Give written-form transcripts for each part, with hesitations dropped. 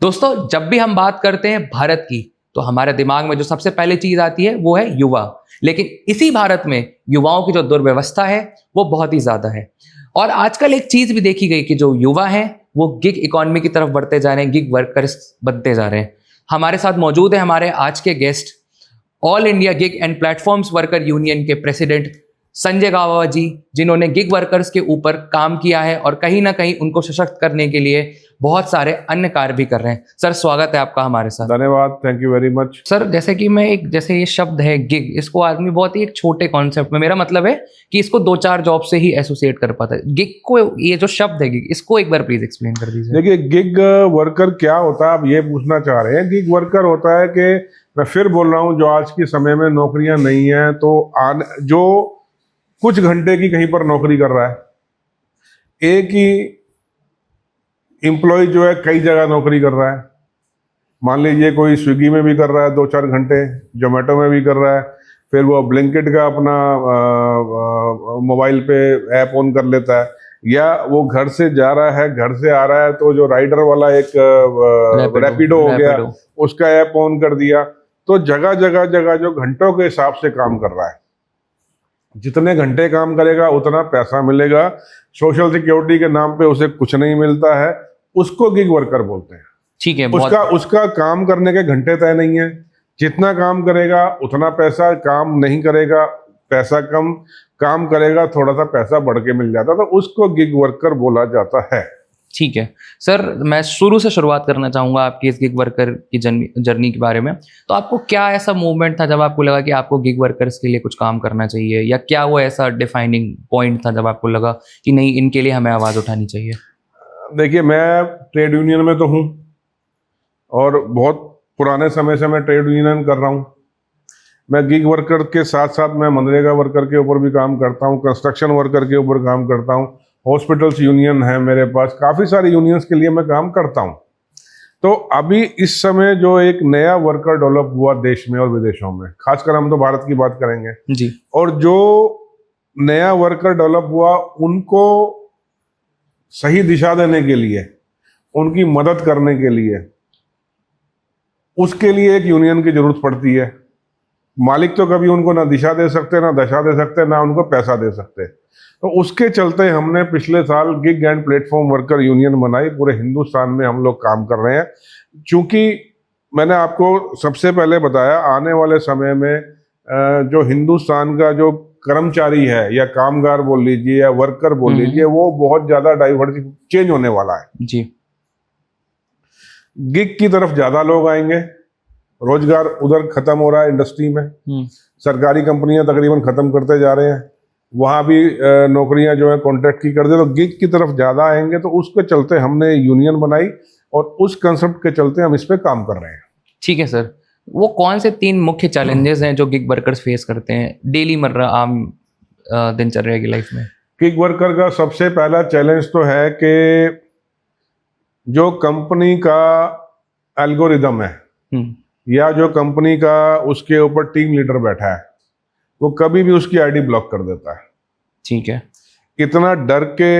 दोस्तों, जब भी हम बात करते हैं भारत की तो हमारे दिमाग में जो सबसे पहले चीज आती है वो है युवा। लेकिन इसी भारत में युवाओं की जो दुर्व्यवस्था है वो बहुत ही ज्यादा है। और आजकल एक चीज भी देखी गई कि जो युवा हैं वो गिग इकोनॉमी की तरफ बढ़ते जा रहे हैं, गिग वर्कर्स बनते जा रहे हैं। हमारे साथ मौजूद है हमारे आज के guest, all India gig and platforms worker union के प्रेसिडेंट संजय गावा जी, जिन्होंने गिग वर्कर्स के ऊपर काम किया है और कहीं ना कहीं उनको सशक्त करने के लिए बहुत सारे अन्य कार्य भी कर रहे हैं। सर, स्वागत है आपका हमारे साथ। धन्यवाद, thank you very much. Sir, जैसे ये शब्द है गिग, इसको आदमी बहुत ही एक छोटे कॉन्सेप्ट में, मेरा मतलब है कि इसको 2-4 जॉब से ही एसोसिएट कर पाता है। गिग को, ये जो शब्द है गिग, इसको एक बार प्लीज एक्सप्लेन कर दीजिए। देखिए, गिग वर्कर क्या होता है, आप ये पूछना चाह रहे हैं। गिग वर्कर होता है कि मैं फिर बोल रहा हूँ, जो आज के समय में नौकरियां नहीं है तो जो कुछ घंटे की कहीं पर नौकरी कर रहा है, एक ही एम्प्लॉय जो है कई जगह नौकरी कर रहा है। मान लीजिए कोई स्विगी में भी कर रहा है 2-4 घंटे, जोमेटो में भी कर रहा है, फिर वो ब्लिंकिट का अपना मोबाइल पे ऐप ऑन कर लेता है, या वो घर से जा रहा है, घर से आ रहा है तो जो राइडर वाला एक रैपिडो हो गया, उसका ऐप ऑन कर दिया। तो जगह जगह जो घंटों के हिसाब से काम कर रहा है, जितने घंटे काम करेगा उतना पैसा मिलेगा। सोशल सिक्योरिटी के नाम पे उसे कुछ नहीं मिलता है, उसको गिग वर्कर बोलते हैं। ठीक है। उसका काम करने के घंटे तय नहीं है, जितना काम करेगा उतना पैसा, काम नहीं करेगा पैसा कम, काम करेगा थोड़ा सा पैसा बढ़ के मिल जाता, तो उसको गिग वर्कर बोला जाता है। ठीक है सर, मैं शुरू से शुरुआत करना चाहूंगा आपकी इस गिग वर्कर की जर्नी के बारे में। तो आपको क्या ऐसा मूवमेंट था जब आपको लगा कि आपको गिग वर्कर्स के लिए कुछ काम करना चाहिए, या क्या वो ऐसा डिफाइनिंग पॉइंट था जब आपको लगा कि नहीं, इनके लिए हमें आवाज उठानी चाहिए? देखिए, मैं ट्रेड यूनियन में तो हूँ और बहुत पुराने समय से मैं ट्रेड यूनियन कर रहा हूँ। मैं गिग वर्कर के साथ साथ मैं मनरेगा वर्कर के ऊपर भी काम करता हूँ, कंस्ट्रक्शन वर्कर के ऊपर काम करता हूँ, हॉस्पिटल्स यूनियन है मेरे पास, काफ़ी सारे यूनियंस के लिए मैं काम करता हूँ। तो अभी इस समय जो एक नया वर्कर डेवलप हुआ देश में और विदेशों में, खासकर हम तो भारत की बात करेंगे जी, और जो नया वर्कर डेवलप हुआ उनको सही दिशा देने के लिए, उनकी मदद करने के लिए, उसके लिए एक यूनियन की जरूरत पड़ती है। मालिक तो कभी उनको ना दिशा दे सकते, ना दशा दे सकते, ना उनको पैसा दे सकते। तो उसके चलते हमने पिछले साल gig and platform worker union बनाई। पूरे हिंदुस्तान में हम लोग काम कर रहे हैं। चूंकि मैंने आपको सबसे पहले बताया, आने वाले समय में जो हिंदुस्तान का जो कर्मचारी है, या कामगार बोल लीजिए या वर्कर बोल लीजिए, वो बहुत ज्यादा डाइवर्सिटी चेंज होने वाला है जी। गिग की तरफ ज्यादा लोग आएंगे, रोजगार उधर खत्म हो रहा है इंडस्ट्री में, सरकारी कंपनियां तकरीबन खत्म करते जा रहे हैं, वहां भी नौकरियां जो है कॉन्ट्रैक्ट की कर दे, तो गिग की तरफ ज्यादा आएंगे। तो उसके चलते हमने यूनियन बनाई और उस कंसेप्ट के चलते हम इस पे काम कर रहे हैं। ठीक है सर, वो कौन से 3 मुख्य चैलेंजेस हैं जो गिग वर्कर्स फेस करते हैं डेली मर्रा आम दिनचर्या की लाइफ में? गिग वर्कर का सबसे पहला चैलेंज तो है कि जो कंपनी का एल्गोरिदम है, या जो कंपनी का उसके ऊपर टीम लीडर बैठा है, वो कभी भी उसकी आईडी ब्लॉक कर देता है। ठीक है। इतना डर के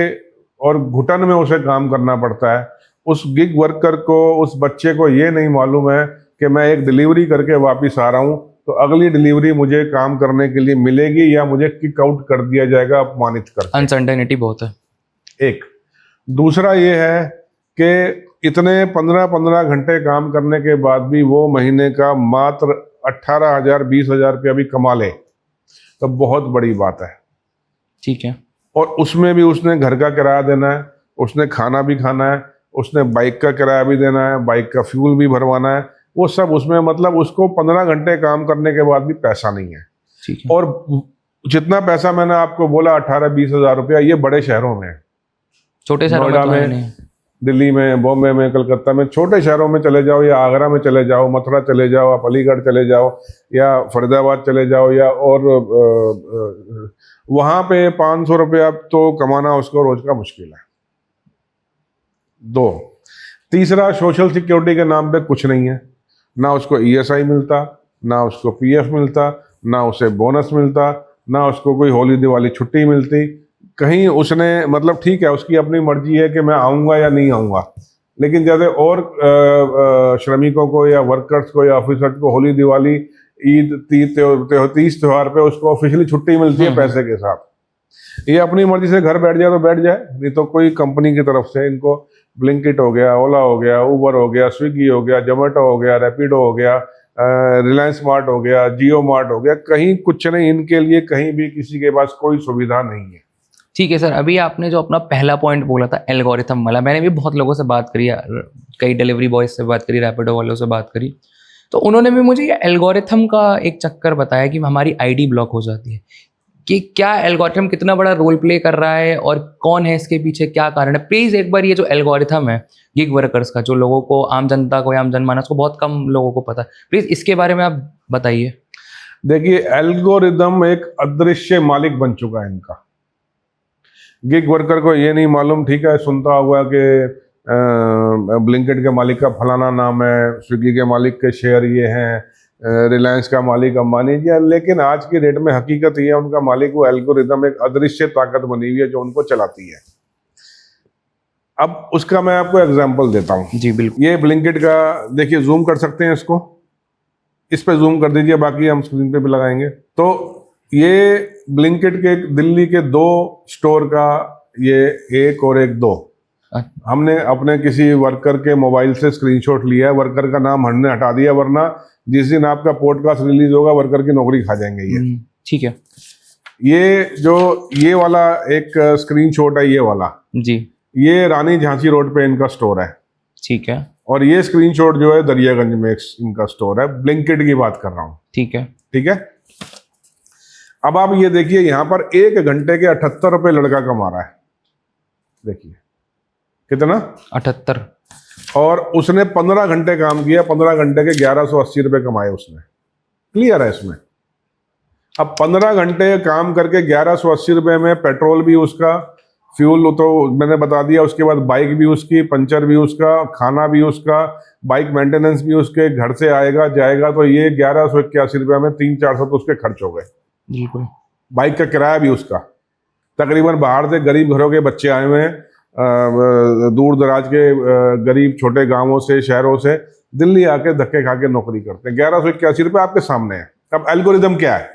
और घुटन में उसे काम करना पड़ता है। उस गिग वर्कर को, उस बच्चे को ये नहीं मालूम है कि मैं एक डिलीवरी करके वापस आ रहा हूँ तो अगली डिलीवरी मुझे काम करने के लिए मिलेगी या मुझे किक आउट कर दिया जाएगा, अपमानित कर। अनसर्टेनिटी बहुत है। एक दूसरा ये है कि इतने 15-15 घंटे काम करने के बाद भी वो महीने का मात्र 18,000-20,000 रुपया भी कमा ले तो बहुत बड़ी बात है। ठीक है। और उसमें भी उसने घर का किराया देना है, उसने खाना भी खाना है, उसने बाइक का किराया भी देना है, बाइक का फ्यूल भी भरवाना है, वो सब उसमें, मतलब उसको 15 घंटे काम करने के बाद भी पैसा नहीं है। ठीक है। और जितना पैसा मैंने आपको बोला 18-20,000 रुपया, ये बड़े शहरों में है, छोटे शहरों में तो नहीं। दिल्ली में, बॉम्बे में, कलकत्ता में, छोटे शहरों में चले जाओ, या आगरा में चले जाओ, मथुरा चले जाओ, आप अलीगढ़ चले जाओ, या फरीदाबाद चले जाओ, या और वहां पे 500 रुपया तो कमाना उसको रोज का मुश्किल है। 2, तीसरा, सोशल सिक्योरिटी के नाम पे कुछ नहीं है, ना उसको ईएसआई मिलता, ना उसको पीएफ मिलता, ना उसे बोनस मिलता, ना उसको कोई होली दिवाली छुट्टी मिलती। कहीं उसने, मतलब ठीक है उसकी अपनी मर्जी है कि मैं आऊँगा या नहीं आऊँगा, लेकिन जैसे और श्रमिकों को या वर्कर्स को या ऑफिसर्स को होली, दिवाली, ईद, तीज त्योहार पे उसको ऑफिशियली छुट्टी मिलती है पैसे के साथ। ये अपनी मर्जी से घर बैठ जाए तो बैठ जाए, नहीं तो कोई कंपनी की तरफ से इनको ब्लिंकिट हो गया, ओला हो गया, उबर हो गया, स्विगी हो गया, जोमेटो हो गया, रैपिडो हो गया, रिलायंस स्मार्ट हो गया, जियो मार्ट हो गया, कहीं कुछ नहीं, इनके लिए कहीं भी किसी के पास कोई सुविधा नहीं है। ठीक है सर, अभी आपने जो अपना पहला पॉइंट बोला था एल्गोरिथम वाला, मैंने भी बहुत लोगों से बात करी, कई डिलीवरी बॉयज से बात करी, रैपिडो वालों से बात करी, तो उन्होंने भी मुझे ये एल्गोरिथम का एक चक्कर बताया कि हमारी आईडी ब्लॉक हो जाती है, कि क्या एल्गोरिथम कितना बड़ा रोल प्ले कर रहा है और कौन है इसके पीछे, क्या कारण है। प्लीज़ एक बार ये जो एल्गोरिथम है गिग वर्कर्स का, जो लोगों को, आम जनता को या आम जनमानस को बहुत कम लोगों को पता है, प्लीज़ इसके बारे में आप बताइए। देखिए, एल्गोरिदम एक अदृश्य मालिक बन चुका है इनका। गिग वर्कर को ये नहीं मालूम, ठीक है, सुनता हुआ कि ब्लिंकिट के मालिक का फलाना नाम है, स्विगी के मालिक के शेयर ये हैं, रिलायंस का मालिक अंबानी जी है, लेकिन आज की डेट में हकीकत ये है उनका मालिक वो एल्गोरिदम एक अदृश्य ताकत बनी हुई है जो उनको चलाती है। अब उसका मैं आपको एग्जांपल देता हूँ। जी बिल्कुल। ये ब्लिंकिट का देखिए, जूम कर सकते हैं इसको, इस पे जूम कर दीजिए, बाकी हम स्क्रीन पे भी लगाएंगे। तो ये ब्लिंकिट के दिल्ली के 2 स्टोर का, ये 1 और 1 2 हमने अपने किसी वर्कर के मोबाइल से स्क्रीनशॉट लिया है। वर्कर का नाम हमने हटा दिया, वरना जिस दिन आपका पॉडकास्ट रिलीज होगा वर्कर की नौकरी खा जाएंगे ये। ठीक है। ये वाला एक स्क्रीनशॉट है, ये वाला जी, ये रानी झांसी रोड पे इनका स्टोर है। ठीक है। और ये स्क्रीनशॉट जो है दरियागंज में इनका स्टोर है। ब्लिंकिट की बात कर रहा हूँ। ठीक है। ठीक है। अब आप ये देखिए, यहाँ पर 1 घंटे के 78 रुपए लड़का कमा रहा है। देखिए कितना, 78। और उसने 15 घंटे काम किया, 15 घंटे के 1180 रुपए कमाए उसने। क्लियर है इसमें। अब 15 घंटे काम करके 1180 रुपए में पेट्रोल भी उसका, फ्यूल तो मैंने बता दिया, उसके बाद बाइक भी उसकी, पंचर भी उसका, खाना भी उसका, बाइक मेंटेनेंस भी उसके, घर से आएगा जाएगा, तो ये 1181 रुपये में 300-400 तो उसके खर्च हो गए। बिल्कुल। बाइक का किराया भी उसका। तकरीबन बाहर से गरीब घरों के बच्चे आए हुए हैं, दूर दराज के गरीब छोटे गांवों से, शहरों से दिल्ली आके धक्के खा के नौकरी करते हैं। 1181 रुपये आपके सामने है। अब एल्गोरिदम क्या है,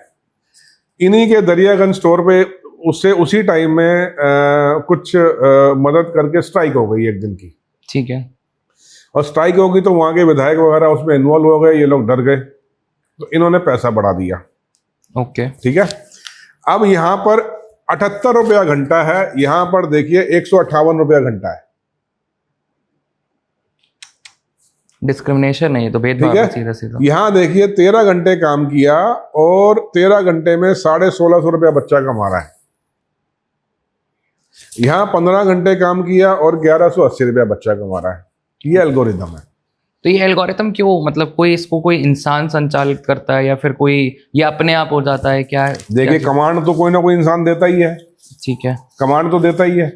इन्हीं के दरियागंज स्टोर पे उससे उसी टाइम में कुछ मदद करके स्ट्राइक हो गई एक दिन की। ठीक है। और स्ट्राइक होगी तो वहां के विधायक वगैरह उसमें इन्वॉल्व हो गए, ये लोग डर गए, तो इन्होंने पैसा बढ़ा दिया। ओके। ठीक है। अब यहाँ पर 78 रुपया घंटा है, यहां पर देखिए 158 रुपया घंटा है। डिस्क्रिमिनेशन नहीं है, तो भेदभाव है सीधा सीधा। यहां देखिए 13 घंटे काम किया और 13 घंटे में 1650 रुपया बच्चा कमा रहा है। यहां 15 घंटे काम किया और 1180 रुपया बच्चा कमा रहा है। ये एल्गोरिदम है। तो ये एल्गोरिथम क्यों, मतलब कोई इसको कोई इंसान संचालित करता है या फिर कोई ये अपने आप हो जाता है, क्या है? देखिए, कमांड तो कोई ना कोई इंसान देता ही है। ठीक है। कमांड तो देता ही है।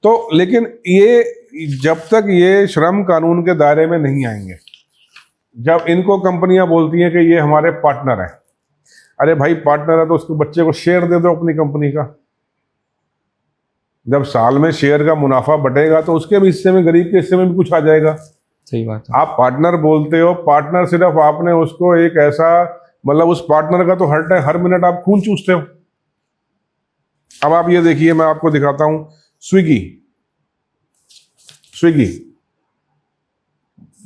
तो लेकिन ये जब तक ये श्रम कानून के दायरे में नहीं आएंगे, जब इनको कंपनियां बोलती हैं कि ये हमारे पार्टनर हैं, अरे भाई पार्टनर है तो उसको बच्चे को शेयर दे दो अपनी कंपनी का। जब साल में शेयर का मुनाफा बटेगा तो उसके भी हिस्से में, गरीब के हिस्से में भी कुछ आ जाएगा। सही बात है। आप पार्टनर बोलते हो, पार्टनर सिर्फ आपने उसको एक ऐसा, मतलब उस पार्टनर का तो हर मिनट आप खून चूसते हो। अब आप ये देखिए, मैं आपको दिखाता हूं, स्विगी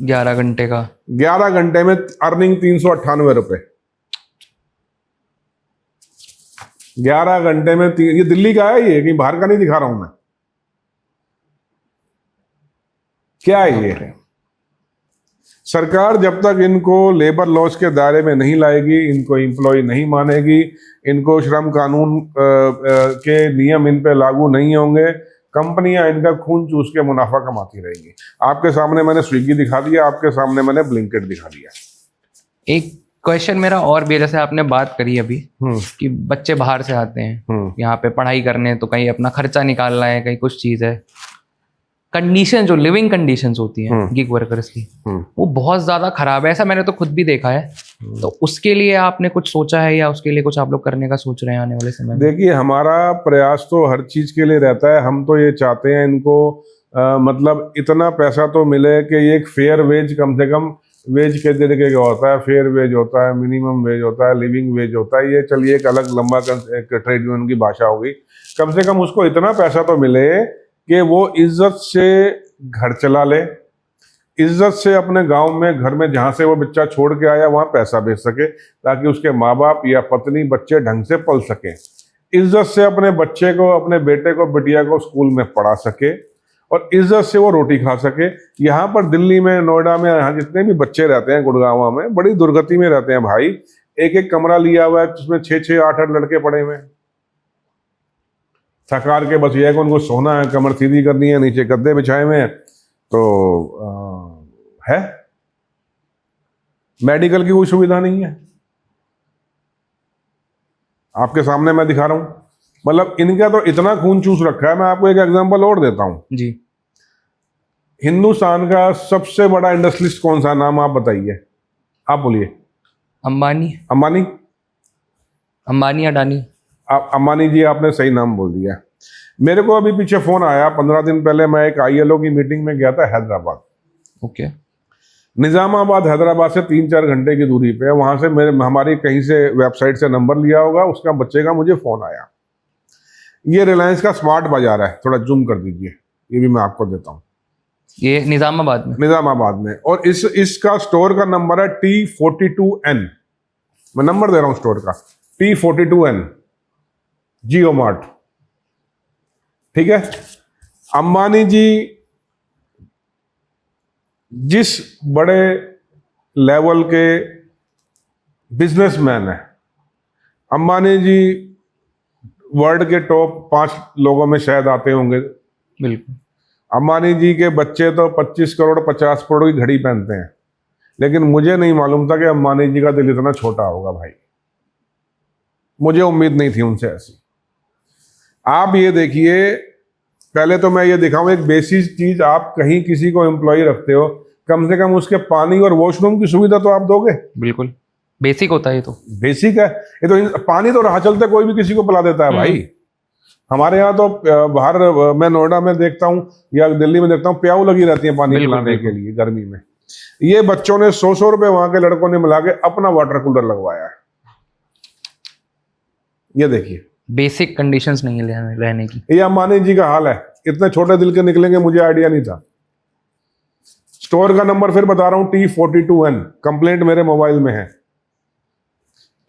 11 घंटे का, 11 घंटे में अर्निंग 398 रुपए। 11 घंटे में ये दिल्ली का है, ये कहीं बाहर का नहीं दिखा रहा हूं मैं। क्या है ये? सरकार जब तक इनको लेबर लॉज के दायरे में नहीं लाएगी, इनको एम्प्लॉय नहीं मानेगी, इनको श्रम कानून के नियम इन पे लागू नहीं होंगे, कंपनियां इनका खून चूस के मुनाफा कमाती रहेंगी। आपके सामने मैंने स्विगी दिखा दिया, आपके सामने मैंने ब्लिंकिट दिखा दिया। एक क्वेश्चन मेरा और भी है, जैसे आपने बात करी अभी कि बच्चे बाहर से आते हैं यहाँ पे पढ़ाई करने, तो कहीं अपना खर्चा निकालना है, कहीं कुछ चीज़ है, कंडीशन जो लिविंग कंडीशंस होती हैं गिग वर्कर्स की, वो बहुत ज़्यादा ख़राब है। ऐसा मैंने तो खुद भी देखा है। तो उसके लिए आपने कुछ सोचा है या उसके लिए कुछ आप लोग करने का सोच रहे हैं आने वाले समय में? देखिए, हमारा प्रयास तो हर चीज़ के लिए रहता है। हम तो ये चाहते हैं इनको मतलब इतना पैसा तो मिले कि ये एक फेयर वेज, कम से कम वेज के तरीके का होता है, फेयर वेज होता है, मिनिमम वेज होता है, लिविंग वेज होता है, ये चलिए एक अलग लंबा एक ट्रेड यूनियन की भाषा होगी। कम से कम उसको इतना पैसा तो मिले कि वो इज्जत से घर चला ले, इज्जत से अपने गांव में, घर में जहां से वो बच्चा छोड़ के आया वहां पैसा भेज सके, ताकि उसके माँ बाप या पत्नी बच्चे ढंग से पल सके, इज्जत से अपने बच्चे को, अपने बेटे को, बिटिया को स्कूल में पढ़ा सके, और इज्जत से वो रोटी खा सके। यहाँ पर दिल्ली में, नोएडा में, यहाँ जितने भी बच्चे रहते हैं, गुड़गांव में, बड़ी दुर्गति में रहते हैं भाई। एक एक कमरा लिया हुआ है जिसमें 6-6, 8-8 लड़के पड़े हुए हैं। थकार के बस ये है कि उनको सोना है, कमर सीधी करनी है, नीचे गद्दे बिछाए हुए हैं, तो है। मेडिकल की कोई सुविधा नहीं है। आपके सामने मैं दिखा रहा हूं, मतलब इनका तो इतना खून चूस रखा है। मैं आपको एक एग्जांपल और देता हूं जी। हिंदुस्तान का सबसे बड़ा इंडस्ट्रियलिस्ट कौन सा, नाम आप बताइए, आप बोलिए। अंबानी। अंबानी, अंबानी, अडानी। अंबानी जी, आपने सही नाम बोल दिया। मेरे को अभी पीछे फोन आया, 15 दिन पहले मैं एक ILO की मीटिंग में गया था हैदराबाद। ओके। निजामाबाद हैदराबाद से 3-4 घंटे की दूरी पे है। वहां से हमारी कहीं से वेबसाइट से नंबर लिया होगा, उसका बच्चे का मुझे फोन आया। ये रिलायंस का स्मार्ट बाजार है, थोड़ा जूम कर दीजिए, ये भी मैं आपको देता हूँ। ये निजामाबाद में। निजामाबाद में, और इसका स्टोर का नंबर है T42N। मैं नंबर दे रहा हूं स्टोर का, T42N, जियो मार्ट। ठीक है। अंबानी जी जिस बड़े लेवल के बिजनेसमैन हैं, अंबानी जी वर्ल्ड के टॉप 5 लोगों में शायद आते होंगे। बिल्कुल। अंबानी जी के बच्चे तो 25 करोड़ 50 करोड़ की घड़ी पहनते हैं, लेकिन मुझे नहीं मालूम था कि अंबानी जी का दिल इतना छोटा होगा भाई। मुझे उम्मीद नहीं थी उनसे ऐसी। आप ये देखिए, पहले तो मैं ये दिखाऊं एक बेसिक चीज, आप कहीं किसी को एम्प्लॉय रखते हो, कम से कम उसके पानी और वॉशरूम की सुविधा तो आप दोगे। बिल्कुल बेसिक होता है ये तो। बेसिक है ये तो। पानी तो राह चलते कोई भी किसी को पिला देता है भाई। हमारे यहाँ तो बाहर, मैं नोएडा में देखता हूँ या दिल्ली में देखता हूँ, प्याऊ लगी रहती है पानी पिलाने के लिए गर्मी में। ये बच्चों ने 100-100 रुपए वहां के लड़कों ने मिला के अपना वाटर कूलर लगवाया है। ये देखिए, बेसिक कंडीशंस नहीं है रहने की। ये अंबानी जी का हाल है। इतने छोटे दिल के निकलेंगे मुझे आइडिया नहीं था। स्टोर का नंबर फिर बता रहा हूं, T42N, कंप्लेंट मेरे मोबाइल में है।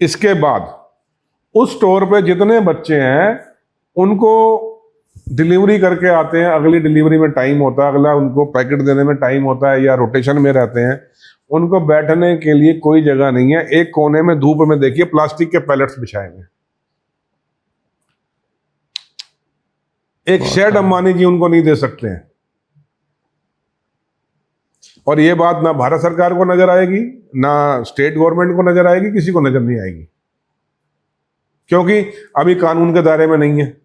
इसके बाद उस स्टोर पे जितने बच्चे हैं उनको डिलीवरी करके आते हैं, अगली डिलीवरी में टाइम होता है, अगला उनको पैकेट देने में टाइम होता है, या रोटेशन में रहते हैं, उनको बैठने के लिए कोई जगह नहीं है। एक कोने में धूप में देखिए प्लास्टिक के पैलेट्स बिछाए हुए। एक शेड अंबानी जी उनको नहीं दे सकते हैं। और ये बात ना भारत सरकार को नजर आएगी, ना स्टेट गवर्नमेंट को नजर आएगी, किसी को नजर नहीं आएगी, क्योंकि अभी कानून के दायरे में नहीं है।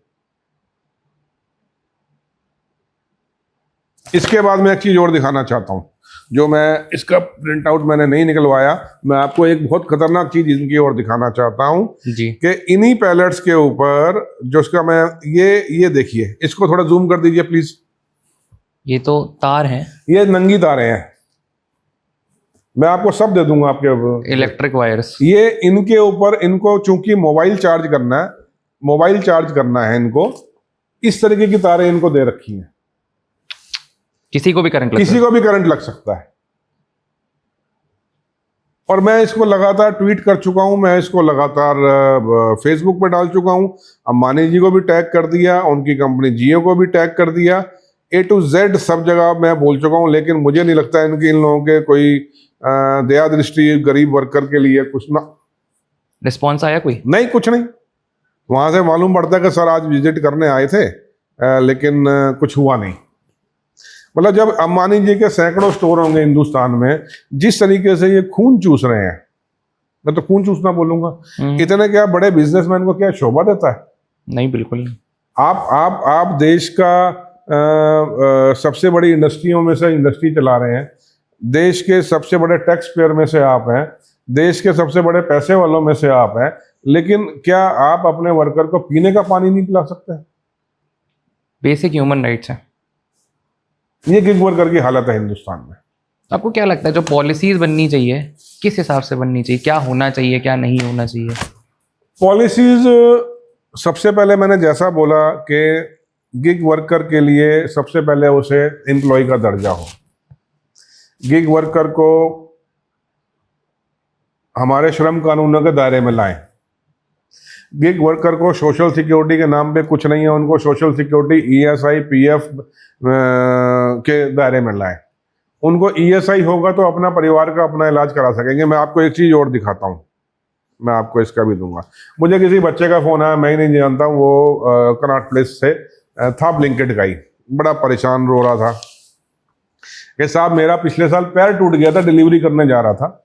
इसके बाद मैं एक चीज और दिखाना चाहता हूं, जो मैं इसका प्रिंट आउट मैंने नहीं निकलवाया। मैं आपको एक बहुत खतरनाक चीज इनकी और दिखाना चाहता हूं जी, कि इन्हीं पैलेट्स के ऊपर जो इसका मैं ये देखिए, इसको थोड़ा जूम कर दीजिए प्लीज। ये तो तार हैं, ये नंगी तारें हैं, मैं आपको सब दे दूंगा आपके इलेक्ट्रिक वायर्स। ये इनके ऊपर, इनको चूंकि मोबाइल चार्ज करना है इनको, इस तरीके की तारें इनको दे रखी हैं। किसी को भी करंट लग सकता है। और मैं इसको लगातार ट्वीट कर चुका हूं, मैं इसको लगातार फेसबुक पे डाल चुका हूं। अंबानी जी को भी टैग कर दिया, उनकी कंपनी जियो को भी टैग कर दिया, A to Z सब जगह मैं बोल चुका हूं। लेकिन मुझे नहीं लगता इन लोगों के कोई दया दृष्टि गरीब वर्कर के लिए कुछ ना रिस्पॉन्स आया कोई नहीं, कुछ नहीं। वहां से मालूम पड़ता है कि सर आज विजिट करने आए थे, लेकिन कुछ हुआ नहीं। मतलब जब अंबानी जी के सैकड़ों स्टोर होंगे हिंदुस्तान में, जिस तरीके से ये खून चूस रहे हैं, मैं तो खून चूसना बोलूंगा, इतने क्या बड़े बिजनेसमैन को क्या शोभा देता है? नहीं, बिल्कुल नहीं। आप देश का सबसे बड़ी इंडस्ट्रियों में से इंडस्ट्री चला रहे हैं, देश के सबसे बड़े टैक्स पेयर में से आप हैं, देश के सबसे बड़े पैसे वालों में से आप हैं, लेकिन क्या आप अपने वर्कर को पीने का पानी नहीं पिला सकते? बेसिक ह्यूमन राइट्स है। ये गिग वर्कर की हालत है हिंदुस्तान में। आपको क्या लगता है जो पॉलिसीज बननी चाहिए किस हिसाब से बननी चाहिए, क्या होना चाहिए क्या नहीं होना चाहिए? पॉलिसीज, सबसे पहले मैंने जैसा बोला कि गिग वर्कर के लिए सबसे पहले उसे एम्प्लॉय का दर्जा हो। गिग वर्कर को हमारे श्रम कानूनों के दायरे में लाएं। गिग वर्कर को सोशल सिक्योरिटी के नाम पे कुछ नहीं है, उनको सोशल सिक्योरिटी ईएसआई पीएफ के दायरे में लाएं। उनको ईएसआई होगा तो अपना परिवार का अपना इलाज करा सकेंगे। मैं आपको एक चीज और दिखाता हूँ, मैं आपको इसका भी दूंगा। मुझे किसी बच्चे का फोन आया, मैं ही नहीं जानता हूँ, वो कनॉट प्लेस से था, ब्लिंकिट का ही, बड़ा परेशान रो रहा था कि साहब मेरा पिछले साल पैर टूट गया था, डिलीवरी करने जा रहा था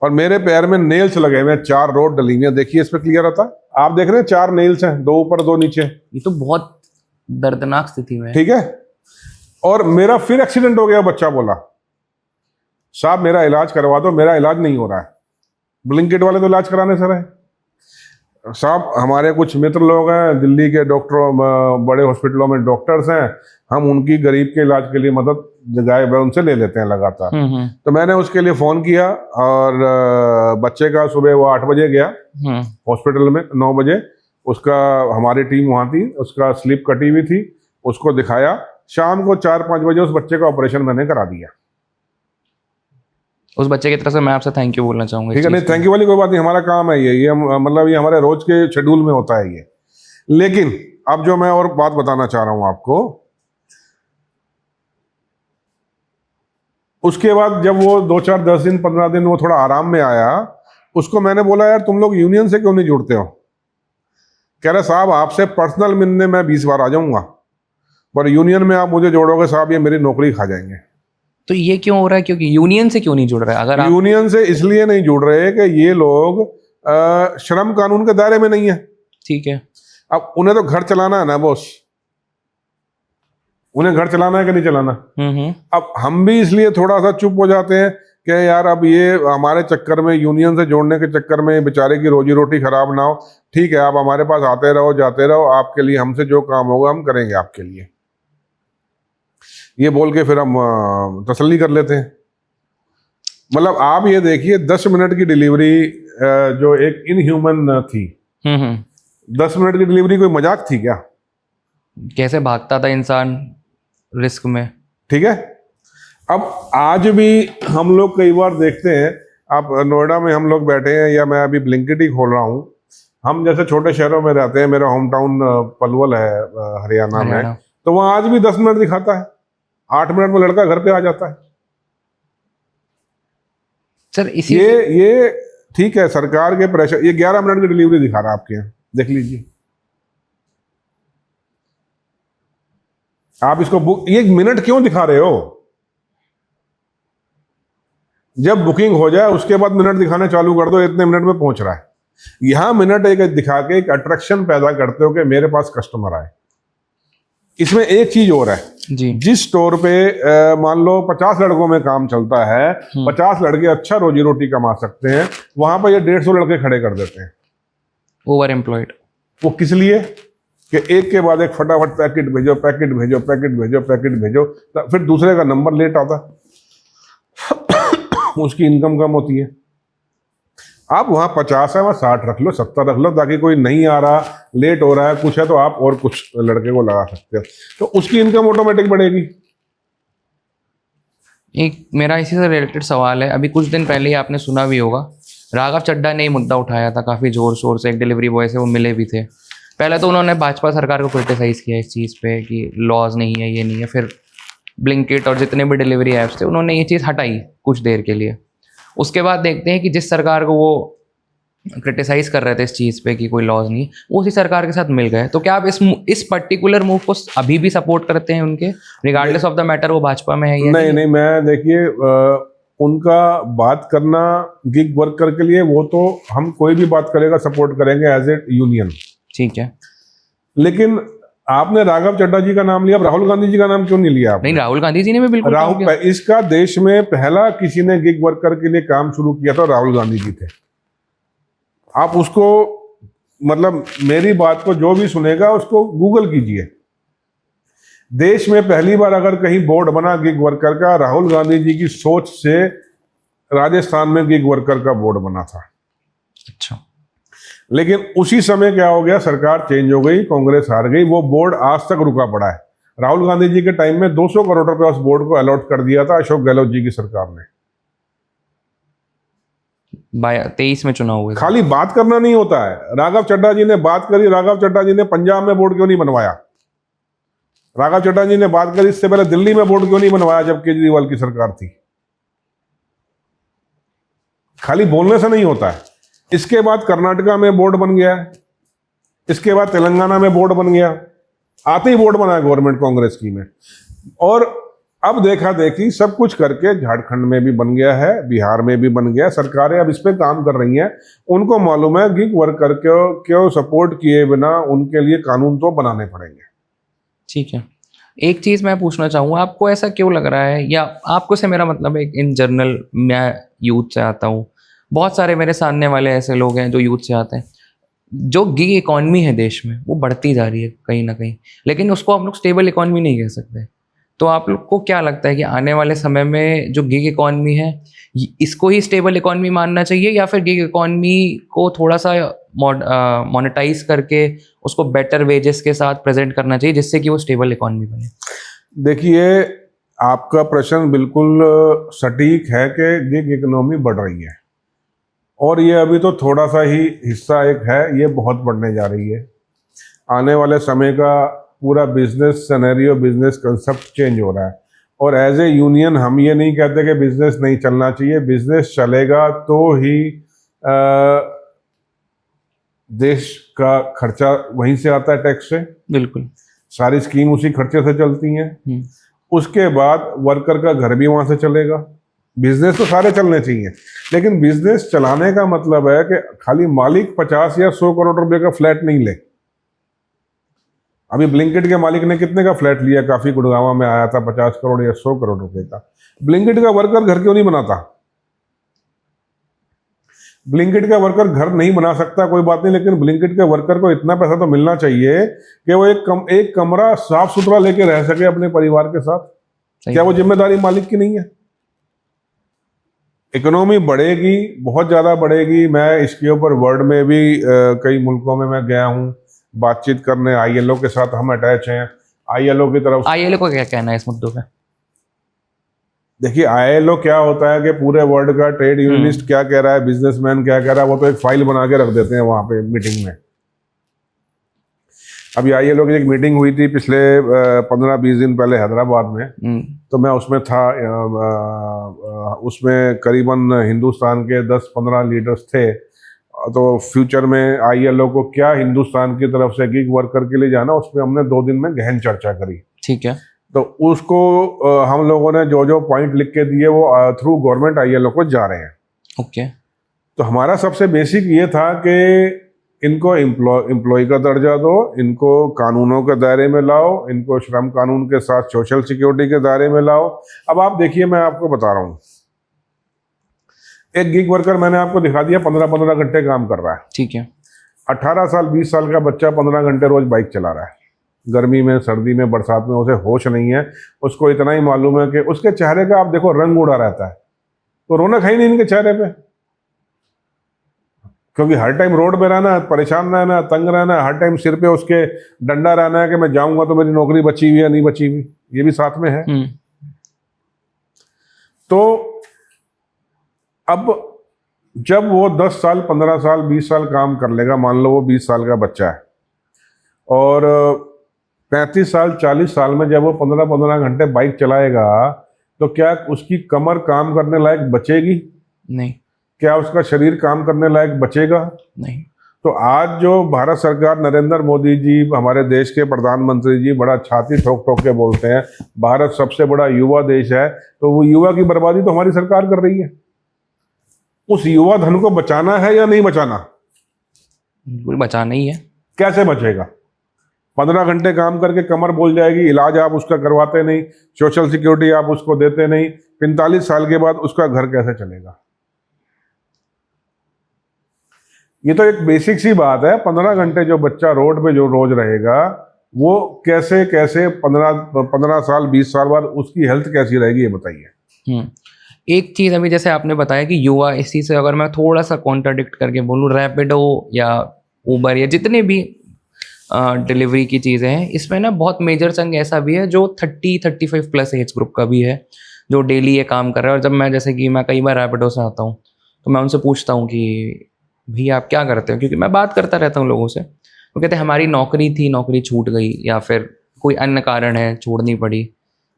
और मेरे पैर में नेल्स लगे हुए हैं, 4 रोड डली हुई है। देखिए इस पे क्लियर होता है, आप देख रहे हैं 4 नेल्स हैं, 2 ऊपर 2 नीचे। ये तो बहुत दर्दनाक स्थिति में है। ठीक है, और मेरा फिर एक्सीडेंट हो गया। बच्चा बोला साहब मेरा इलाज करवा दो, मेरा इलाज नहीं हो रहा है। ब्लिंकिट वाले तो इलाज कराने से रहे। साहब हमारे कुछ मित्र लोग हैं दिल्ली के डॉक्टरों, बड़े हॉस्पिटलों में डॉक्टर्स हैं, हम उनकी गरीब के इलाज के लिए मदद जगह उनसे ले लेते हैं लगातार। तो मैंने उसके लिए फोन किया और बच्चे का सुबह वो 8 बजे गया हॉस्पिटल में, 9 बजे उसका हमारी टीम वहां थी, उसका स्लिप कटी हुई थी, उसको दिखाया। शाम को 4-5 बजे उस बच्चे का ऑपरेशन मैंने करा दिया। उस बच्चे की तरफ से मैं आपसे थैंक यू बोलना चाहूंगा। ठीक है, नहीं थैंक यू वाली कोई बात नहीं, हमारा काम है ये मतलब ये हमारे रोज के शेड्यूल में होता है ये। लेकिन अब जो मैं और बात बताना चाह रहा हूं आपको, उसके बाद जब वो 2-4 10 दिन 15 दिन वो थोड़ा आराम में आया, उसको मैंने बोला यार तुम लोग यूनियन से क्यों नहीं जुड़ते हो? कह रहे साहब आपसे पर्सनल मिलने मैं 20 बार आ जाऊंगा, पर यूनियन में आप मुझे जोड़ोगे साहब ये मेरी नौकरी खा जाएंगे। तो ये क्यों हो रहा है? क्योंकि यूनियन से क्यों नहीं जुड़ रहा है? अगर यूनियन से इसलिए नहीं जुड़ रहे कि ये लोग श्रम कानून के दायरे में नहीं है। ठीक है, अब उन्हें तो घर चलाना है ना बॉस, उन्हें घर चलाना है कि नहीं चलाना। अब हम भी इसलिए थोड़ा सा चुप हो जाते हैं कि यार अब ये हमारे चक्कर में, यूनियन से जोड़ने के चक्कर में बेचारे की रोजी रोटी खराब ना हो। ठीक है, आप हमारे पास आते रहो जाते रहो, आपके लिए हमसे जो काम होगा हम करेंगे आपके लिए, ये बोल के फिर हम तसल्ली कर लेते हैं। मतलब आप ये देखिए 10 मिनट की डिलीवरी जो एक इनह्यूमन थी, 10 मिनट की डिलीवरी कोई मजाक थी क्या? कैसे भागता था इंसान रिस्क में। ठीक है, अब आज भी हम लोग कई बार देखते हैं, आप नोएडा में हम लोग बैठे हैं या मैं अभी ब्लिंकिट ही खोल रहा हूँ, हम जैसे छोटे शहरों में रहते हैं, मेरा होम टाउन पलवल है हरियाणा में, तो वहाँ आज भी 10 मिनट दिखाता है, 8 मिनट में लड़का घर पे आ जाता है। सर इसी ये ठीक है, सरकार के प्रेशर, ये 11 मिनट की डिलीवरी दिखा रहा है आपके यहाँ, देख लीजिए आप इसको बुक, ये मिनट क्यों दिखा रहे हो? जब बुकिंग हो जाए उसके बाद मिनट दिखाने चालू कर दो, इतने मिनट में पहुंच रहा है। यहां मिनट एक दिखा के एक अट्रैक्शन पैदा करते हो कि मेरे पास कस्टमर आए। इसमें एक चीज और है जी, जिस स्टोर पे मान लो 50 लड़कों में काम चलता है, 50 लड़के अच्छा रोजी रोटी कमा सकते हैं, वहां पर ये 150 लड़के खड़े कर देते हैं ओवर एम्प्लॉयड। वो किस लिए कि एक के बाद एक फटाफट पैकेट भेजो, पैकेट भेजो, पैकेट भेजो, पैकेट भेजो, फिर दूसरे का नंबर लेट आता, उसकी इनकम कम होती है। आप वहां 50 है, वहां 60 रख लो, 70 रख लो, ताकि कोई नहीं आ रहा, लेट हो रहा है, कुछ है तो आप और कुछ लड़के को लगा सकते हो, तो उसकी इनकम ऑटोमेटिक बढ़ेगी। एक मेरा इसी से रिलेटेड सवाल है, अभी कुछ दिन पहले ही आपने सुना भी होगा, राघव चड्ढा ने मुद्दा उठाया था काफ़ी जोर शोर से, एक डिलीवरी बॉय से वो मिले भी थे। पहले तो उन्होंने भाजपा सरकार को क्रिटिसाइज़ किया इस चीज़ पे कि लॉज नहीं है, ये नहीं है। फिर ब्लिंकिट और जितने भी डिलीवरी ऐप्स थे उन्होंने ये चीज़ हटाई कुछ देर के लिए। उसके बाद देखते हैं कि जिस सरकार को वो क्रिटिसाइज़ कर रहे थे इस चीज़ पे कि कोई लॉज नहीं, वो उसी सरकार के साथ मिल गए। तो क्या आप इस पर्टिकुलर मूव को अभी भी सपोर्ट करते हैं उनके, रिगार्डलेस ऑफ द मैटर वो भाजपा में है या नहीं? नहीं, मैं देखिए उनका बात करना गिग वर्कर के लिए, वो तो हम कोई भी बात करेगा सपोर्ट करेंगे एज ए यूनियन, ठीक है। लेकिन आपने राघव चड्ढा जी का नाम लिया, राहुल गांधी जी का नाम क्यों नहीं लिया आपने? नहीं, राहुल गांधी जी ने भी बिल्कुल राहुल, इसका देश में पहला किसी ने गिग वर्कर के लिए काम शुरू किया था, राहुल गांधी जी थे। आप उसको, मतलब मेरी बात को जो भी सुनेगा उसको गूगल कीजिए। देश में पहली बार अगर कहीं बोर्ड बना गिग वर्कर का, राहुल गांधी जी की सोच से राजस्थान में गिग वर्कर का बोर्ड बना था। अच्छा। लेकिन उसी समय क्या हो गया, सरकार चेंज हो गई, कांग्रेस हार गई, वो बोर्ड आज तक रुका पड़ा है। राहुल गांधी जी के टाइम में 200 करोड़ रुपए उस बोर्ड को अलॉट कर दिया था अशोक गहलोत जी की सरकार ने। 23 में चुनाव हुए थे। खाली बात करना नहीं होता है। राघव चड्ढा जी ने बात करी, राघव चड्ढा जी ने पंजाब में बोर्ड क्यों नहीं बनवाया? राघव चड्ढा जी ने बात करी, इससे पहले दिल्ली में बोर्ड क्यों नहीं बनवाया जब केजरीवाल की सरकार थी? खाली बोलने से नहीं होता है। इसके बाद कर्नाटका में बोर्ड बन गया, इसके बाद तेलंगाना में बोर्ड बन गया, आते ही बोर्ड बनाया गवर्नमेंट कांग्रेस की में। और अब देखा देखी सब कुछ करके झारखंड में भी बन गया है, बिहार में भी बन गया। सरकारें अब इस पे काम कर रही हैं। उनको मालूम है गिग वर्कर को सपोर्ट किए बिना उनके लिए कानून तो बनाने पड़ेंगे। ठीक है, एक चीज मैं पूछना चाहूँगा, आपको ऐसा क्यों लग रहा है, या आपको से मेरा मतलब है इन जनरल, मैं यूथ से आता हूँ, बहुत सारे मेरे सामने वाले ऐसे लोग हैं जो यूथ से आते हैं, जो गिग इकॉनमी है देश में वो बढ़ती जा रही है कहीं ना कहीं, लेकिन उसको हम लोग स्टेबल इकॉनमी नहीं कह सकते। तो आप लोग को क्या लगता है कि आने वाले समय में जो गिग इकॉनमी है इसको ही स्टेबल इकॉनमी मानना चाहिए, या फिर गिग इकॉनमी को थोड़ा सा मोनेटाइज करके उसको बेटर वेजेस के साथ प्रेजेंट करना चाहिए जिससे कि वो स्टेबल इकॉनमी बने? देखिए, आपका प्रश्न बिल्कुल सटीक है कि गिग इकोनॉमी बढ़ रही है, और ये अभी तो थोड़ा सा ही हिस्सा एक है, ये बहुत बढ़ने जा रही है। आने वाले समय का पूरा business scenario, business concept change हो रहा है। और एज ए यूनियन हम ये नहीं कहते कि बिजनेस नहीं चलना चाहिए, बिजनेस चलेगा तो ही देश का खर्चा वहीं से आता है, टैक्स से। बिल्कुल, सारी स्कीम उसी खर्चे से चलती हैं। उसके बाद वर्कर का घर भी वहां से चलेगा। बिजनेस तो सारे चलने चाहिए, लेकिन बिजनेस चलाने का मतलब है कि खाली मालिक 50 या 100 करोड़ रुपए का फ्लैट नहीं ले। अभी ब्लिंकिट के मालिक ने कितने का फ्लैट लिया, काफी गुड़गांव में आया था, 50 करोड़ या 100 करोड़ रुपए का। ब्लिंकिट का वर्कर घर क्यों नहीं बनाता? ब्लिंकिट का वर्कर घर नहीं बना सकता, कोई बात नहीं, लेकिन ब्लिंकिट के वर्कर को इतना पैसा तो मिलना चाहिए कि वो एक कमरा साफ सुथरा लेके रह सके अपने परिवार के साथ। क्या वो जिम्मेदारी मालिक की नहीं है? इकोनॉमी बढ़ेगी, बहुत ज़्यादा बढ़ेगी। मैं इसके ऊपर वर्ल्ड में भी कई मुल्कों में मैं गया हूँ बातचीत करने। ILO के साथ हम अटैच हैं। ILO की तरफ, ILO को क्या कहना है इस मुद्दों पे? देखिए, ILO क्या होता है कि पूरे वर्ल्ड का ट्रेड यूनियनिस्ट क्या कह रहा है, बिजनेसमैन क्या कह रहा है, वो तो एक फाइल बना के रख देते हैं वहाँ पे मीटिंग में। अभी ILO की एक मीटिंग हुई थी पिछले 15-20 दिन पहले हैदराबाद में, तो मैं उसमें था। उसमें करीबन हिंदुस्तान के 10-15 लीडर्स थे। तो फ्यूचर में ILO को क्या हिंदुस्तान की तरफ से गिग वर्कर के लिए जाना, उस पर हमने 2 दिन में गहन चर्चा करी। ठीक है। तो उसको हम लोगों ने जो जो पॉइंट लिख के दिए वो थ्रू गवर्नमेंट ILO को जा रहे हैं। ओके। तो हमारा सबसे बेसिक ये था कि इनको एम्प्लॉय का दर्जा दो, इनको कानूनों के दायरे में लाओ, इनको श्रम कानून के साथ सोशल सिक्योरिटी के दायरे में लाओ। अब आप देखिए, मैं आपको बता रहा हूँ, एक गिग वर्कर मैंने आपको दिखा दिया 15-15 घंटे काम कर रहा है। ठीक है। 18 साल 20 साल का बच्चा 15 घंटे रोज बाइक चला रहा है, गर्मी में, सर्दी में, बरसात में, उसे होश नहीं है। उसको इतना ही मालूम है कि उसके चेहरे का आप देखो रंग उड़ा रहता है, तो रौनक है ही नहीं इनके चेहरे पे, क्योंकि हर टाइम रोड पे रहना है, परेशान रहना है, तंग रहना है, हर टाइम सिर पे उसके डंडा रहना है कि मैं जाऊंगा तो मेरी नौकरी बची हुई है नहीं बची हुई, ये भी साथ में है। तो अब जब वो 10 साल 15 साल 20 साल काम कर लेगा, मान लो वो 20 साल का बच्चा है, और 35 साल 40 साल में जब वो 15-15 घंटे बाइक चलाएगा, तो क्या उसकी कमर काम करने लायक बचेगी? नहीं। क्या उसका शरीर काम करने लायक बचेगा? नहीं। तो आज जो भारत सरकार, नरेंद्र मोदी जी, हमारे देश के प्रधानमंत्री जी बड़ा छाती ठोक ठोक के बोलते हैं भारत सबसे बड़ा युवा देश है, तो वो युवा की बर्बादी तो हमारी सरकार कर रही है। उस युवा धन को बचाना है या नहीं बचाना? बिल्कुल बचाना ही है। कैसे बचेगा? 15 घंटे काम करके कमर बोल जाएगी, इलाज आप उसका करवाते नहीं, सोशल सिक्योरिटी आप उसको देते नहीं, 45 साल के बाद उसका घर कैसे चलेगा? ये तो एक बेसिक सी बात है। 15 घंटे जो बच्चा रोड पे जो रोज रहेगा, वो कैसे कैसे 15 साल 20 साल बाद उसकी हेल्थ कैसी रहेगी, ये बताइए। एक चीज़ अभी जैसे आपने बताया कि युवा, इसी से अगर मैं थोड़ा सा कॉन्ट्राडिक्ट करके बोलूँ, रैपिडो या उबर या जितने भी डिलीवरी की चीज़ें हैं, इसमें ना बहुत मेजर चंग ऐसा भी है जो 30-35 प्लस एज ग्रुप का भी है, जो डेली ये काम कर रहा है। और जब मैं, जैसे कि मैं कई बार रैपिडो से आता हूँ, तो मैं उनसे पूछता हूँ कि भैया आप क्या करते हो, क्योंकि मैं बात करता रहता हूँ लोगों से। वो कहते हैं हमारी नौकरी थी, नौकरी छूट गई, या फिर कोई अन्य कारण है छोड़नी पड़ी,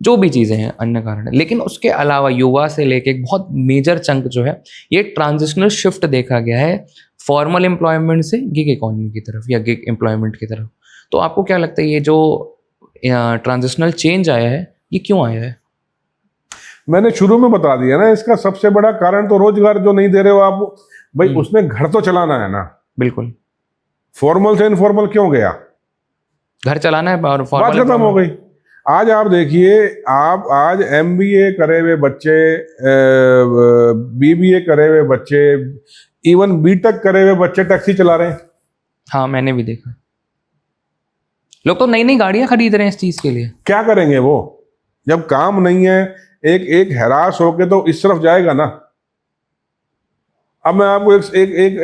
जो भी चीज़ें हैं अन्य कारण है। लेकिन उसके अलावा युवा से लेके एक बहुत मेजर चंक जो है, ये ट्रांजिशनल शिफ्ट देखा गया है फॉर्मल एम्प्लॉयमेंट से गिग इकोनॉमी की तरफ या गिग एम्प्लॉयमेंट की तरफ। तो आपको क्या लगता है ये जो ट्रांजिशनल चेंज आया है, ये क्यों आया है? मैंने शुरू में बता दिया ना, इसका सबसे बड़ा कारण तो रोजगार जो नहीं दे रहे हो आप भाई, उसमें घर तो चलाना है ना। बिल्कुल। फॉर्मल से इनफॉर्मल क्यों गया? घर चलाना है और बात खत्म हो गई। आज आप देखिए, आप आज MBA करे हुए बच्चे, BBA करे हुए बच्चे, इवन B.Tech करे हुए बच्चे टैक्सी चला रहे हैं। हाँ, मैंने भी देखा। लोग तो नई नई गाड़ियां खरीद रहे हैं इस चीज के लिए। क्या करेंगे वो, जब काम नहीं है? एक एक हैरास होके तो इस तरफ जाएगा ना। अब मैं आपको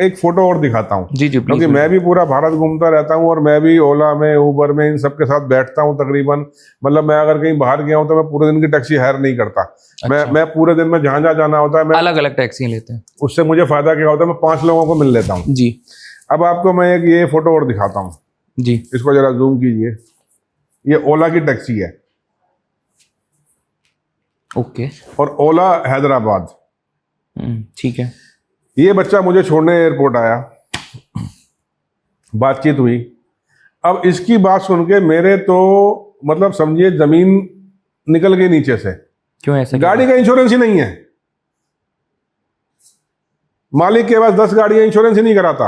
एक फोटो और दिखाता हूँ, जी जी, क्योंकि मैं भी पूरा भारत घूमता रहता हूँ और मैं भी ओला में, उबर में, इन सब के साथ बैठता हूँ तकरीबन। मतलब मैं अगर कहीं बाहर गया हूँ तो मैं पूरे दिन की टैक्सी हायर नहीं करता। अच्छा। मैं पूरे दिन में जहाँ जहाँ जाना होता है, मैं अलग अलग टैक्सी लेते हैं। उससे मुझे फायदा क्या होता है, मैं 5 लोगों को मिल लेता हूँ। जी अब आपको मैं एक ये फोटो और दिखाता हूँ जी। इसको जरा जूम कीजिए। ये ओला की टैक्सी है, ओके। और ओला हैदराबाद। ठीक है। ये बच्चा मुझे छोड़ने एयरपोर्ट आया, बातचीत हुई। अब इसकी बात सुन के मेरे तो मतलब समझिए जमीन निकल गई नीचे से। क्यों ऐसा? गाड़ी का इंश्योरेंस ही नहीं है, मालिक के पास 10 गाड़ियां, इंश्योरेंस ही नहीं कराता।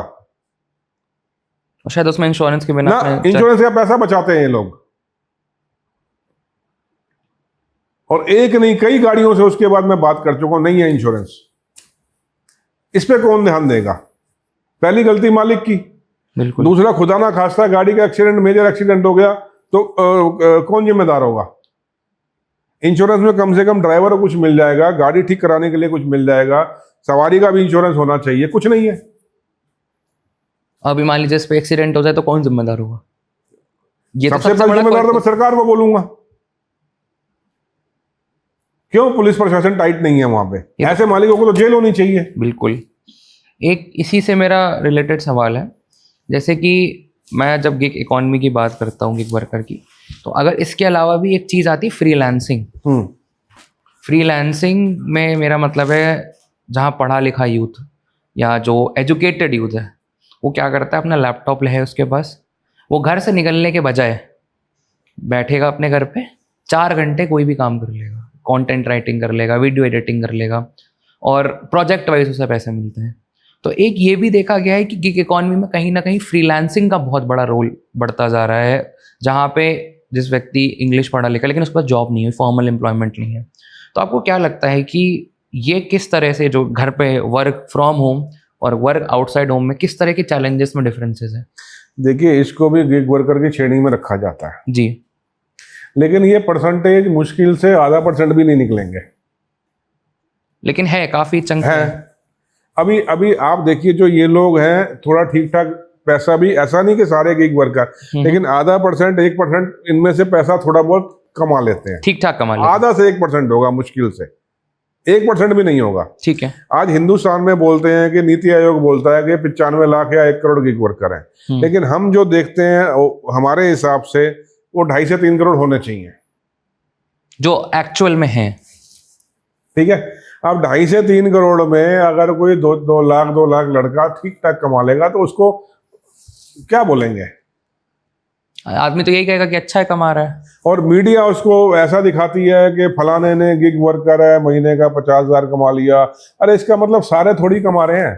और शायद उसमें इंश्योरेंस के बिना ना इंश्योरेंस का पैसा बचाते हैं ये लोग, और एक नहीं कई गाड़ियों से उसके बाद मैं बात कर चुका हूं, नहीं है इंश्योरेंस। इस पे कौन ध्यान देगा? पहली गलती मालिक की। बिल्कुल। दूसरा, खुदा ना खास्ता गाड़ी का एक्सीडेंट, मेजर एक्सीडेंट हो गया तो कौन जिम्मेदार होगा? इंश्योरेंस में कम से कम ड्राइवर को कुछ मिल जाएगा, गाड़ी ठीक कराने के लिए कुछ मिल जाएगा, सवारी का भी इंश्योरेंस होना चाहिए, कुछ नहीं है। अभी मान लीजिए इस पे एक्सीडेंट हो जाए तो कौन जिम्मेदार होगा? ये तो सबसे पहले जिम्मेदार तो मैं सरकार को बोलूंगा। क्यों पुलिस प्रशासन टाइट नहीं है वहां पे? ऐसे मालिकों को तो जेल होनी चाहिए। बिल्कुल। एक इसी से मेरा रिलेटेड सवाल है, जैसे कि मैं जब गिग इकोनॉमी की बात करता हूँ, गिग वर्कर की, तो अगर इसके अलावा भी एक चीज़ आती है फ्रीलांसिंग। फ्रीलांसिंग में मेरा मतलब है जहाँ पढ़ा लिखा यूथ या जो एजुकेटेड यूथ है, वो क्या करता है, अपना लैपटॉप है उसके पास, वो घर से निकलने के बजाय बैठेगा अपने घर पे, 4 घंटे कोई भी काम कर लेगा, कंटेंट राइटिंग कर लेगा, वीडियो एडिटिंग कर लेगा, और प्रोजेक्ट वाइज उसे पैसे मिलते हैं। तो एक ये भी देखा गया है कि गिग इकोनॉमी में कहीं ना कहीं फ्रीलांसिंग का बहुत बड़ा रोल बढ़ता जा रहा है, जहाँ पे जिस व्यक्ति इंग्लिश पढ़ा लिखा लेकिन उसके पास जॉब नहीं है, फॉर्मल एम्प्लॉयमेंट नहीं है। तो आपको क्या लगता है कि ये किस तरह से, जो घर पे वर्क फ्रॉम होम और वर्क आउटसाइड होम में, किस तरह के चैलेंजेस में डिफरेंसेस हैं? देखिए, इसको भी गिग वर्कर की श्रेणी में रखा जाता है जी। लेकिन ये परसेंटेज मुश्किल से आधा % भी नहीं निकलेंगे, लेकिन है काफी चंक है। अभी आप देखिए, जो ये लोग हैं थोड़ा ठीक ठाक पैसा भी, ऐसा नहीं कि सारे गिग वर्कर, लेकिन आधा % 1% इनमें से पैसा थोड़ा बहुत कमा लेते हैं, ठीक ठाक कमा लेते हैं। आधा से 1% होगा, मुश्किल से 1% भी नहीं होगा। ठीक है। आज हिंदुस्तान में बोलते हैं कि नीति आयोग बोलता है कि 95 लाख या 1 करोड़ गिग वर्कर हैं, लेकिन हम जो देखते हैं हमारे हिसाब से वो 2.5 से 3 करोड़ होने चाहिए जो एक्चुअल में है। ठीक है। अब 2.5 से 3 करोड़ में अगर कोई 2 लाख लड़का ठीक ठाक कमा लेगा तो उसको क्या बोलेंगे? आदमी तो यही कहेगा कि अच्छा है, कमा रहा है। और मीडिया उसको ऐसा दिखाती है कि फलाने ने गिग वर्कर है, महीने का 50,000 कमा लिया। अरे इसका मतलब सारे थोड़ी कमा रहे हैं।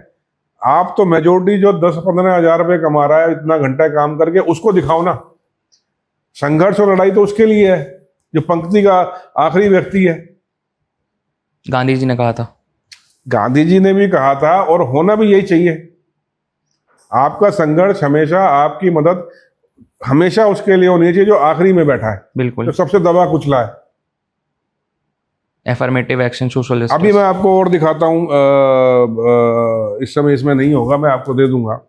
आप तो मेजोरिटी जो 10-15 हजार रुपये कमा रहा है इतना घंटा काम करके, उसको दिखाओ ना। संघर्ष और लड़ाई तो उसके लिए है जो पंक्ति का आखिरी व्यक्ति है। गांधी जी ने कहा था, गांधी जी ने भी कहा था, और होना भी यही चाहिए। आपका संघर्ष हमेशा आपकी मदद हमेशा उसके लिए होनी चाहिए जो आखिरी में बैठा है, बिल्कुल। जो सबसे दबा कुचला है। Affirmative action, social. अभी मैं आपको और दिखाता हूँ, इस समय इसमें नहीं होगा, मैं आपको दे दूंगा।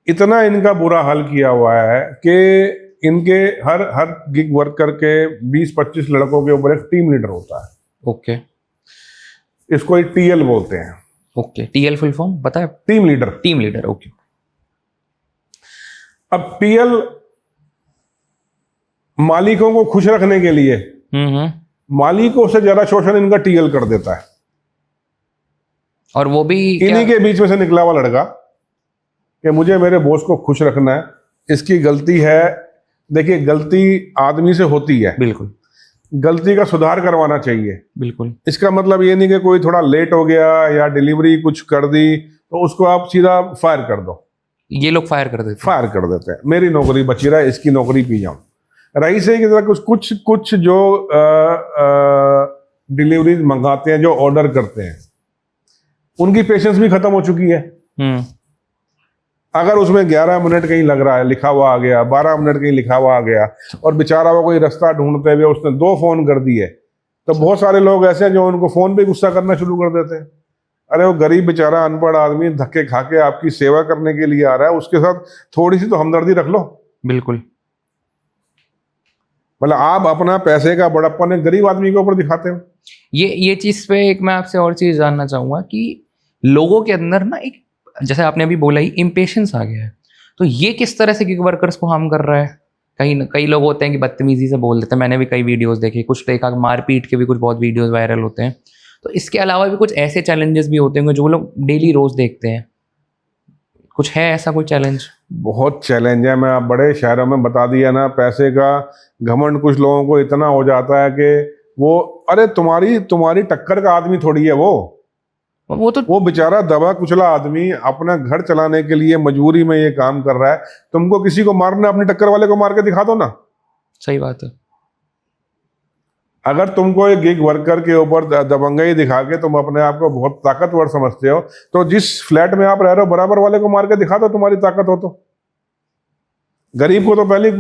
इतना इनका बुरा हाल किया हुआ है कि इनके हर गिग वर्कर के 20-25 लड़कों के ऊपर एक टीम लीडर होता है। ओके। इसको एक टीएल बोलते हैं। ओके, टीएल फुल फॉर्म पता है? Team leader. Team leader, okay. अब टीएल मालिकों को खुश रखने के लिए मालिकों से ज्यादा शोषण इनका टीएल कर देता है, और वो भी इन्हीं के बीच में से निकला हुआ लड़का कि मुझे मेरे बॉस को खुश रखना है, इसकी गलती है। देखिए, गलती आदमी से होती है, बिल्कुल, गलती का सुधार करवाना चाहिए। बिल्कुल। इसका मतलब ये नहीं कि कोई थोड़ा लेट हो गया या डिलीवरी कुछ कर दी तो उसको आप सीधा फायर कर दो। ये लोग फायर कर देते हैं। मेरी नौकरी बची रहा है, इसकी नौकरी पी जाऊं। रही सही की तरह कुछ जो डिलीवरी मंगाते हैं, जो ऑर्डर करते हैं, उनकी पेशेंस भी खत्म हो चुकी है। अगर उसमें 11 मिनट कहीं लग रहा है, लिखा हुआ आ गया, 12 मिनट कहीं लिखा हुआ आ गया, और बेचारा वो कोई रास्ता ढूंढते हुए उसने 2 फोन कर दिए, तो बहुत सारे लोग ऐसे हैं जो उनको फोन पे गुस्सा करना शुरू कर देते हैं। अरे वो गरीब बेचारा अनपढ़ आदमी धक्के खा के आपकी सेवा करने के लिए आ रहा है, उसके साथ थोड़ी सी तो हमदर्दी रख लो। बिल्कुल। मतलब आप अपना पैसे का बड़प्पन एक गरीब आदमी के ऊपर दिखाते हो। ये चीज पे एक मैं आपसे और चीज जानना चाहूंगा कि लोगों के अंदर ना एक, जैसे आपने अभी बोला ही, इम्पेशंस आ गया है। तो ये किस तरह से गिग वर्कर्स को हार्म कर रहा है? कई लोग होते हैं कि बदतमीजी से बोल देते हैं, मैंने भी कई वीडियोस देखे, कुछ देखा मारपीट के भी कुछ बहुत वीडियोस वायरल होते हैं। तो इसके अलावा भी कुछ ऐसे चैलेंजेस भी होते होंगे जो लोग डेली रोज देखते हैं, कुछ है ऐसा कोई चैलेंज? बहुत चैलेंज है। मैं बड़े शहरों में बता दिया ना, पैसे का घमंड कुछ लोगों को इतना हो जाता है कि वो, अरे तुम्हारी टक्कर का आदमी थोड़ी है वो बेचारा दबा कुचला आदमी अपना घर चलाने के लिए मजबूरी में ये काम कर रहा है। तुमको किसी को मारना, अपने टक्कर वाले को मार के दिखा दो ना। सही बात है। अगर तुमको एक गिग वर्कर के ऊपर दबंगई दिखा के तुम अपने आप को बहुत ताकतवर समझते हो, तो जिस फ्लैट में आप रह रहे हो बराबर वाले को मार के दिखा दो, तुम्हारी ताकत हो तो। गरीब को तो पहले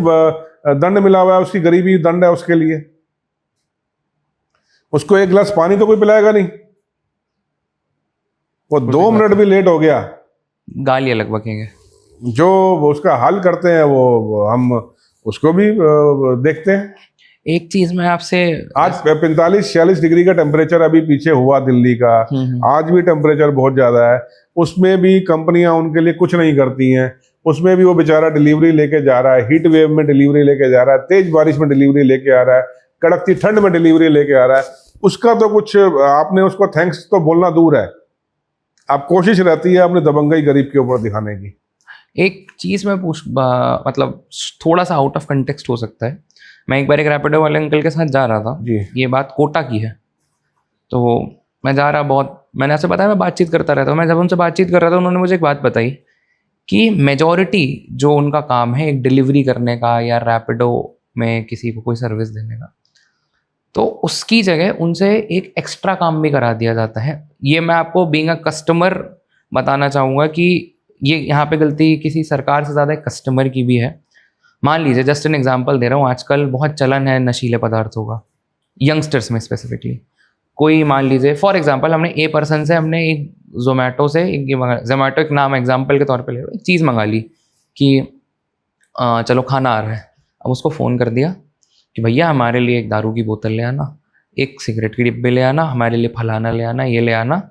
दंड मिला हुआ है, उसकी गरीबी दंड है उसके लिए। उसको एक गिलास पानी तो कोई पिलाएगा नहीं। वो 2 मिनट भी लेट हो गया, गालियां लग बकेंगे। जो उसका हाल करते हैं वो हम उसको भी देखते हैं। एक चीज मैं आपसे, आज 45-46 डिग्री का टेम्परेचर अभी पीछे हुआ दिल्ली का, आज भी टेम्परेचर बहुत ज्यादा है। उसमें भी कंपनियां उनके लिए कुछ नहीं करती हैं। उसमें भी वो बेचारा डिलीवरी लेके जा रहा है, हीट वेव में डिलीवरी लेके जा रहा है, तेज बारिश में डिलीवरी लेके आ रहा है, कड़कती ठंड में डिलीवरी लेके आ रहा है। उसका तो कुछ आपने उसको थैंक्स तो बोलना दूर है। आप कोशिश रहती है अपने दबंगई गरीब के ऊपर दिखाने की। एक चीज मैं मतलब थोड़ा सा आउट ऑफ कंटेक्स्ट हो सकता है। मैं एक बार एक रैपिडो वाले अंकल के साथ जा रहा था जी। ये बात कोटा की है। तो मैं जा रहा, मैंने आपसे बताया मैं बातचीत करता रहता हूँ। मैं जब उनसे बातचीत कर रहा था, उन्होंने मुझे एक बात बताई कि मेजॉरिटी जो उनका काम है एक डिलीवरी करने का या रैपिडो में किसी को कोई सर्विस देने का, तो उसकी जगह उनसे एक एक्स्ट्रा काम भी करा दिया जाता है। ये मैं आपको बीइंग अ कस्टमर बताना चाहूँगा कि ये यहाँ पे गलती किसी सरकार से ज़्यादा कस्टमर की भी है। मान लीजिए, जस्ट एन एग्जांपल दे रहा हूँ, आजकल बहुत चलन है नशीले पदार्थों का, यंगस्टर्स में स्पेसिफिकली। कोई मान लीजिए फॉर एग्जांपल, हमने ए पर्सन से हमने एक जोमेटो से जोमेटो एक नाम एग्जांपल के तौर पे ले रहा हूँ, एक चीज़ मंगा ली कि चलो खाना आ रहा है। अब उसको फ़ोन कर दिया कि भैया हमारे लिए एक दारू की बोतल ले आना, एक सिगरेट की डिब्बे ले आना, हमारे लिए फलाना ले आना, ये ले आना,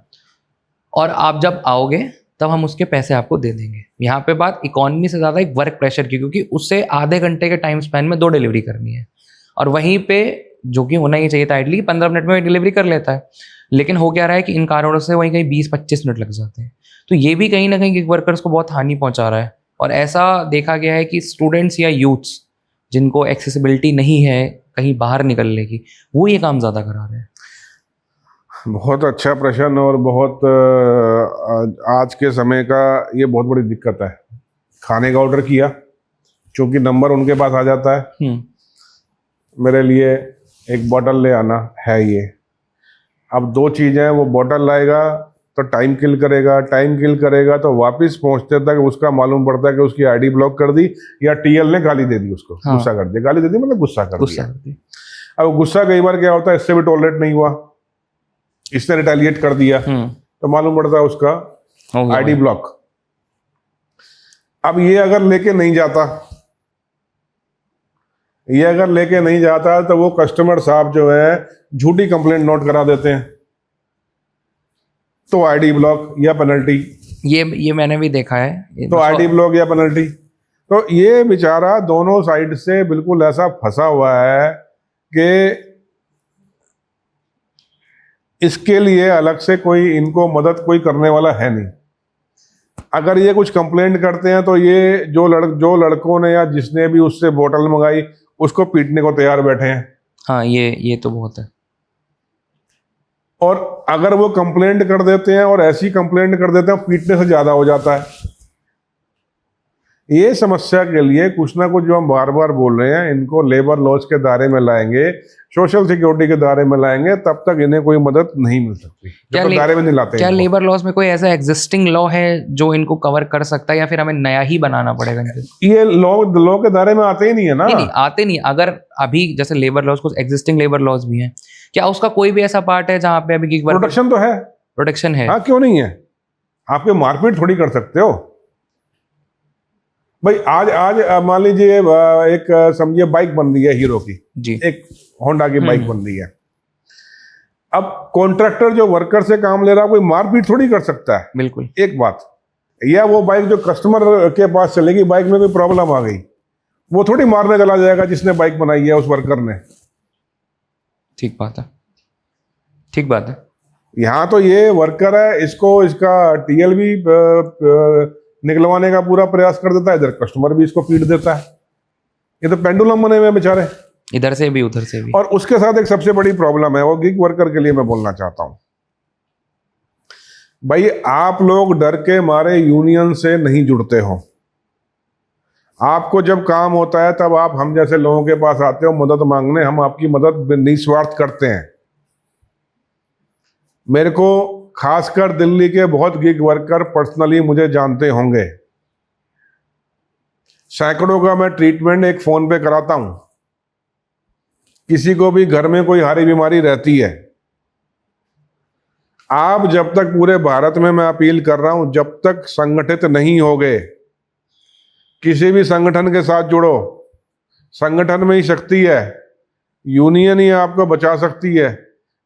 और आप जब आओगे तब हम उसके पैसे आपको दे देंगे। यहाँ पे बात इकॉनमी से ज़्यादा एक वर्क प्रेशर की, क्योंकि उससे आधे घंटे के टाइम स्पैन में 2 डिलीवरी करनी है, और वहीं पे जो कि होना ही चाहिए था एटलीस्ट 15 मिनट में डिलीवरी कर लेता है। लेकिन हो क्या रहा है कि इन कारणों से वहीं कहीं 20-25 मिनट लग जाते हैं। तो ये भी कहीं ना कहीं गिग वर्कर्स को बहुत हानि पहुंचा रहा है। और ऐसा देखा गया है कि स्टूडेंट्स या यूथ्स जिनको एक्सेसिबिलिटी नहीं है कहीं बाहर निकलने की, वो ये काम ज़्यादा करा रहे हैं। बहुत अच्छा प्रश्न, और बहुत आज के समय का ये बहुत बड़ी दिक्कत है। खाने का ऑर्डर किया, चूंकि नंबर उनके पास आ जाता है, मेरे लिए एक बोतल ले आना है ये। अब 2 चीज़ें, वो बोतल लाएगा तो टाइम किल करेगा तो वापस पहुंचते तक उसका मालूम पड़ता है कि उसकी आईडी ब्लॉक कर दी या टीएल ने गाली दे दी उसको। हाँ। गुस्सा कर दिया, गाली दे दी मतलब गुस्सा कर गुस्सा दिया। करती है। अब गुस्सा कई बार क्या होता है, इससे भी टॉलरेट नहीं हुआ, इसने रिटेलिएट कर दिया, तो मालूम पड़ता है उसका हो गया आईडी भाई। ब्लॉक। अब ये अगर लेके नहीं जाता तो वो कस्टमर साहब जो है झूठी कंप्लेंट नोट करा देते हैं, तो आईडी ब्लॉक या पेनल्टी, ये मैंने भी देखा है। तो आईडी ब्लॉक या पेनल्टी। तो ये बेचारा दोनों साइड से बिल्कुल ऐसा फंसा हुआ है कि इसके लिए अलग से कोई इनको मदद कोई करने वाला है नहीं। अगर ये कुछ कंप्लेंट करते हैं तो ये जो लड़कों ने या जिसने भी उससे बोतल मंगाई उसको पीटने को तैयार बैठे हैं। हाँ, ये तो बहुत है। और अगर वो कंप्लेंट कर देते हैं और ऐसी कंप्लेंट कर देते हैं, पीटने से ज्यादा हो जाता है। ये समस्या के लिए कुछ ना कुछ जो हम बार बार बोल रहे हैं, इनको लेबर लॉज के दायरे में लाएंगे, सोशल सिक्योरिटी के दायरे में लाएंगे, तब तक इन्हें कोई मदद नहीं मिल सकती जब तक दायरे में नहीं लाते। क्या लेबर लॉज में कोई ऐसा एग्जिस्टिंग लॉ है जो इनको कवर कर सकता है, या फिर हमें नया ही बनाना पड़ेगा? ये लॉ के दायरे में आते ही नहीं है ना। नहीं, आते नहीं। अगर अभी जैसे लेबर लॉज, कुछ एग्जिस्टिंग लेबर लॉज भी हैं, क्या उसका कोई भी ऐसा पार्ट है जहाँ पे अभी गिग वर्कर प्रोटेक्शन तो है? प्रोटेक्शन है। हाँ, क्यों नहीं है? आपके मारपीट थोड़ी कर सकते हो भाई। आज मान लीजिए एक समझिए बाइक बन रही है हीरो की जी, एक होंडा की बाइक बन रही है। अब कॉन्ट्रैक्टर जो वर्कर से काम ले रहा है, कोई मारपीट थोड़ी कर सकता है। बिल्कुल। एक बात, या वो बाइक जो कस्टमर के पास चलेगी, बाइक में कोई प्रॉब्लम आ गई, वो थोड़ी मारने चला जाएगा जिसने बाइक बनाई है उस वर्कर ने। ठीक बात है, ठीक बात है। यहाँ तो ये वर्कर है, इसको इसका टीएल भी निकलवाने का पूरा प्रयास कर देता है, इधर कस्टमर भी इसको पीट देता है। ये तो पेंडुलम बने हुए बेचारे, इधर से भी उधर से भी। और उसके साथ एक सबसे बड़ी प्रॉब्लम है, वो गिग वर्कर के लिए मैं बोलना चाहता हूं भाई, आप लोग डर के मारे यूनियन से नहीं जुड़ते हो। आपको जब काम होता है तब आप हम जैसे लोगों के पास आते हो मदद मांगने, हम आपकी मदद निस्वार्थ करते हैं। मेरे को खासकर दिल्ली के बहुत गिग वर्कर पर्सनली मुझे जानते होंगे। सैकड़ों का मैं ट्रीटमेंट एक फोन पे कराता हूं। किसी को भी घर में कोई हारी बीमारी रहती है, आप जब तक पूरे भारत में मैं अपील कर रहा हूं, जब तक संगठित नहीं होगे, किसी भी संगठन के साथ जुड़ो। संगठन में ही शक्ति है, यूनियन ही आपको बचा सकती है,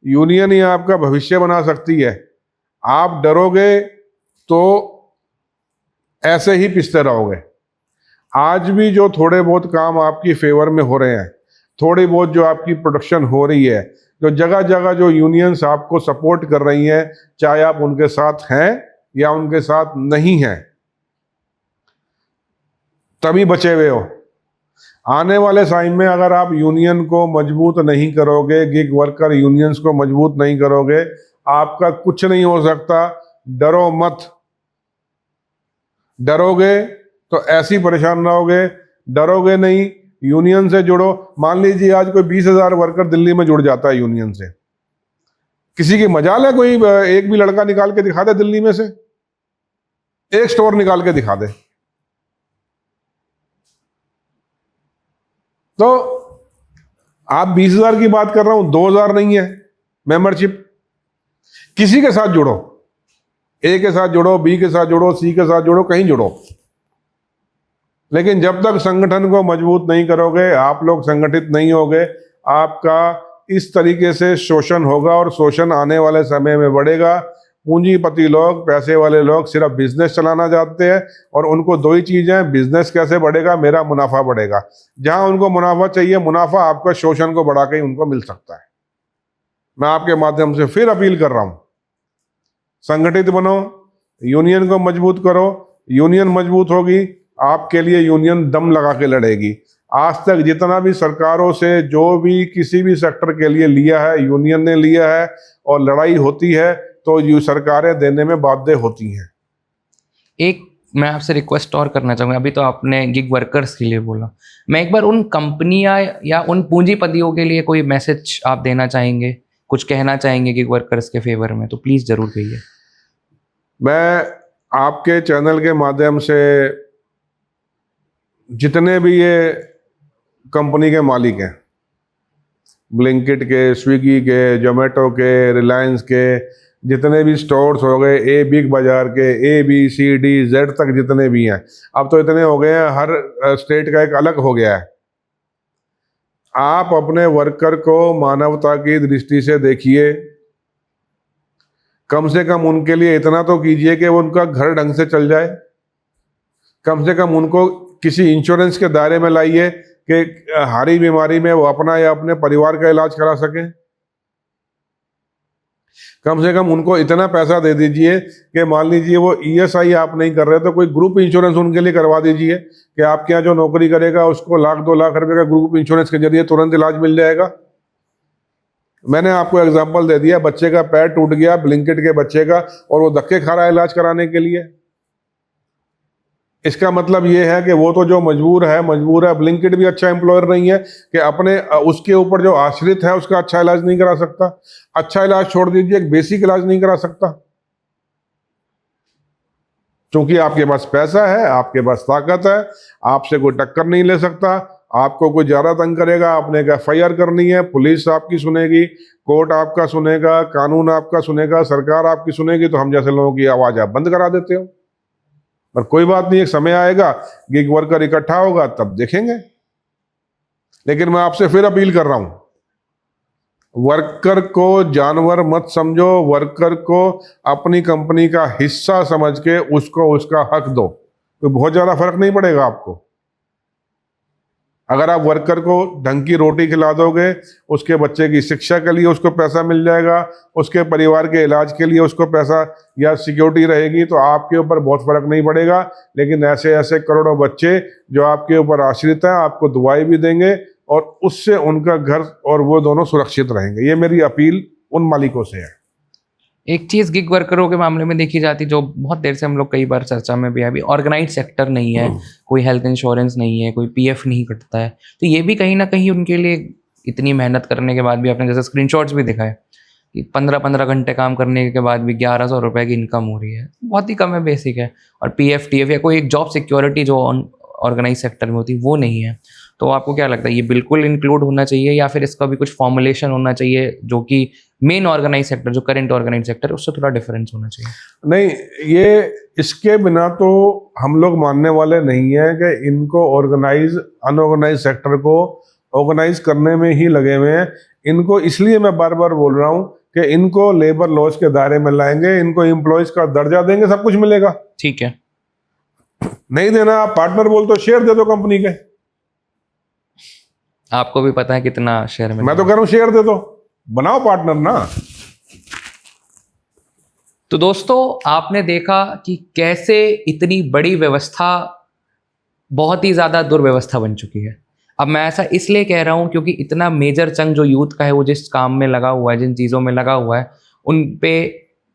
यूनियन ही आपका भविष्य बना सकती है। आप डरोगे तो ऐसे ही पिसते रहोगे। आज भी जो थोड़े बहुत काम आपकी फेवर में हो रहे हैं, थोड़ी बहुत जो आपकी प्रोडक्शन हो रही है, जो जगह जगह जो यूनियंस आपको सपोर्ट कर रही हैं, चाहे आप उनके साथ हैं या उनके साथ नहीं हैं, तभी बचे हुए हो। आने वाले टाइम में अगर आप यूनियन को मजबूत नहीं करोगे, गिग वर्कर यूनियंस को मजबूत नहीं करोगे, आपका कुछ नहीं हो सकता। डरो मत, डरोगे तो ऐसी परेशान रहोगे। डरोगे नहीं, यूनियन से जुड़ो। मान लीजिए आज कोई 20,000 वर्कर दिल्ली में जुड़ जाता है यूनियन से, किसी की मजाल है? कोई एक भी लड़का निकाल के दिखा दे दिल्ली में से, एक स्टोर निकाल के दिखा दे। तो आप 20,000 की बात कर रहा हूं, 2,000 नहीं है मेंबरशिप। किसी के साथ जुड़ो, ए के साथ जुड़ो, बी के साथ जुड़ो, सी के साथ जुड़ो, कहीं जुड़ो, लेकिन जब तक संगठन को मजबूत नहीं करोगे, आप लोग संगठित नहीं होगे, आपका इस तरीके से शोषण होगा और शोषण आने वाले समय में बढ़ेगा। पूंजीपति लोग, पैसे वाले लोग सिर्फ बिजनेस चलाना चाहते हैं और उनको दो ही चीजें, बिजनेस कैसे बढ़ेगा, मेरा मुनाफा बढ़ेगा। जहां उनको मुनाफा चाहिए, मुनाफा आपका शोषण को बढ़ा के ही उनको मिल सकता है। मैं आपके माध्यम से फिर अपील कर रहा हूं, संगठित बनो, यूनियन को मजबूत करो। यूनियन मजबूत होगी, आपके लिए यूनियन दम लगा के लड़ेगी। आज तक जितना भी सरकारों से जो भी किसी भी सेक्टर के लिए लिया है, यूनियन ने लिया है, और लड़ाई होती है तो ये सरकारें देने में बाध्य होती हैं। एक मैं आपसे रिक्वेस्ट और करना चाहूँगा। अभी तो आपने गिग वर्कर्स के लिए बोला, मैं एक बार उन कंपनियां या उन पूंजीपतियों के लिए कोई मैसेज आप देना चाहेंगे, कुछ कहना चाहेंगे गिग वर्कर्स के फेवर में, तो प्लीज़ ज़रूर कहिए। मैं आपके चैनल के माध्यम से जितने भी ये कंपनी के मालिक हैं, ब्लिंकिट के, स्विगी के, जोमेटो के, रिलायंस के, जितने भी स्टोर्स हो गए, ए बिग बाजार के, ABCD Z तक जितने भी हैं, अब तो इतने हो गए हैं, हर स्टेट का एक अलग हो गया है। आप अपने वर्कर को मानवता की दृष्टि से देखिए, कम से कम उनके लिए इतना तो कीजिए कि उनका घर ढंग से चल जाए, कम से कम उनको किसी इंश्योरेंस के दायरे में लाइए कि हारी बीमारी में वो अपना या अपने परिवार का इलाज करा सकें। कम से कम उनको इतना पैसा दे दीजिए कि मान लीजिए वो ESI आप नहीं कर रहे तो कोई ग्रुप इंश्योरेंस उनके लिए करवा दीजिए कि आपके यहाँ जो नौकरी करेगा उसको 1-2 लाख रुपए का ग्रुप इंश्योरेंस के जरिए तुरंत इलाज मिल जाएगा। मैंने आपको एग्जांपल दे दिया, बच्चे का पैर टूट गया, ब्लिंकिट के बच्चे का, और वो धक्के खा रहा है इलाज कराने के लिए। इसका मतलब ये है कि वो तो जो मजबूर है। ब्लिंकिट भी अच्छा एम्प्लॉयर नहीं है कि अपने उसके ऊपर जो आश्रित है उसका अच्छा इलाज नहीं करा सकता। अच्छा इलाज छोड़ दीजिए, एक बेसिक इलाज नहीं करा सकता। क्योंकि आपके पास पैसा है, आपके पास ताकत है, आपसे कोई टक्कर नहीं ले सकता। आपको कोई ज्यादा तंग करेगा, आपने एक FIR करनी है, पुलिस आपकी सुनेगी, कोर्ट आपका सुनेगा, कानून आपका सुनेगा, सरकार आपकी सुनेगी, तो हम जैसे लोगों की आवाज आप बंद करा देते हो। पर कोई बात नहीं, एक समय आएगा, गिग वर्कर इकट्ठा होगा, तब देखेंगे। लेकिन मैं आपसे फिर अपील कर रहा हूं, वर्कर को जानवर मत समझो, वर्कर को अपनी कंपनी का हिस्सा समझ के उसको उसका हक दो, तो बहुत ज्यादा फर्क नहीं पड़ेगा आपको। अगर आप वर्कर को ढंग की रोटी खिला दोगे, उसके बच्चे की शिक्षा के लिए उसको पैसा मिल जाएगा, उसके परिवार के इलाज के लिए उसको पैसा या सिक्योरिटी रहेगी, तो आपके ऊपर बहुत फर्क नहीं पड़ेगा। लेकिन ऐसे ऐसे करोड़ों बच्चे जो आपके ऊपर आश्रित हैं, आपको दुआएं भी देंगे और उससे उनका घर और वो दोनों सुरक्षित रहेंगे। ये मेरी अपील उन मालिकों से है। एक चीज़ गिग वर्करों के मामले में देखी जाती, जो बहुत देर से हम लोग कई बार चर्चा में भी है, अभी ऑर्गेनाइज सेक्टर नहीं है, कोई हेल्थ इंश्योरेंस नहीं है, कोई PF नहीं कटता है, तो ये भी कहीं ना कहीं उनके लिए, इतनी मेहनत करने के बाद भी, आपने जैसे स्क्रीनशॉट्स भी दिखाए कि 15-15 घंटे काम करने के बाद भी 1100 रुपये की इनकम हो रही है, बहुत ही कम है, बेसिक है। और PF TF या कोई एक जॉब सिक्योरिटी जो ऑर्गेनाइज सेक्टर में होती है वो नहीं है। तो आपको क्या लगता है, ये बिल्कुल इंक्लूड होना चाहिए या फिर इसका भी कुछ फॉर्मुलेशन होना चाहिए जो कि मेन ऑर्गेनाइज सेक्टर, जो करंट ऑर्गेनाइज सेक्टर है, उससे थोड़ा डिफरेंस होना चाहिए? नहीं, ये इसके बिना तो हम लोग मानने वाले नहीं है कि इनको अनऑर्गेनाइज सेक्टर को ऑर्गेनाइज करने में ही लगे हुए हैं। इनको इसलिए मैं बार बार बोल रहा हूँ कि इनको लेबर लॉज के दायरे में लाएंगे, इनको एम्प्लॉयज का दर्जा देंगे, सब कुछ मिलेगा। ठीक है, नहीं देना, आप पार्टनर बोल तो शेयर दे दो कंपनी के। आपको भी पता है कितना शेयर में, मैं तो कह रहा हूं शेयर दे दो, बनाओ पार्टनर ना। तो दोस्तों, आपने देखा कि कैसे इतनी बड़ी व्यवस्था बहुत ही ज़्यादा दुर्व्यवस्था बन चुकी है। अब मैं ऐसा इसलिए कह रहा हूँ क्योंकि इतना मेजर चंक जो यूथ का है, वो जिस काम में लगा हुआ है, जिन चीज़ों में लगा हुआ है, उन पे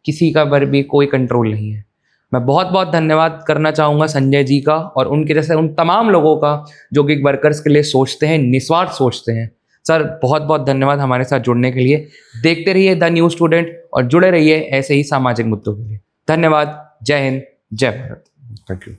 किसी का पर भी कोई कंट्रोल नहीं है। मैं बहुत बहुत धन्यवाद करना चाहूँगा संजय जी का और उनके जैसे उन तमाम लोगों का जो गिग वर्कर्स के लिए सोचते हैं, निस्वार्थ सोचते हैं। सर, बहुत बहुत धन्यवाद हमारे साथ जुड़ने के लिए। देखते रहिए द न्यू स्टूडेंट और जुड़े रहिए ऐसे ही सामाजिक मुद्दों के लिए। धन्यवाद। जय हिंद, जय भारत। Thank you.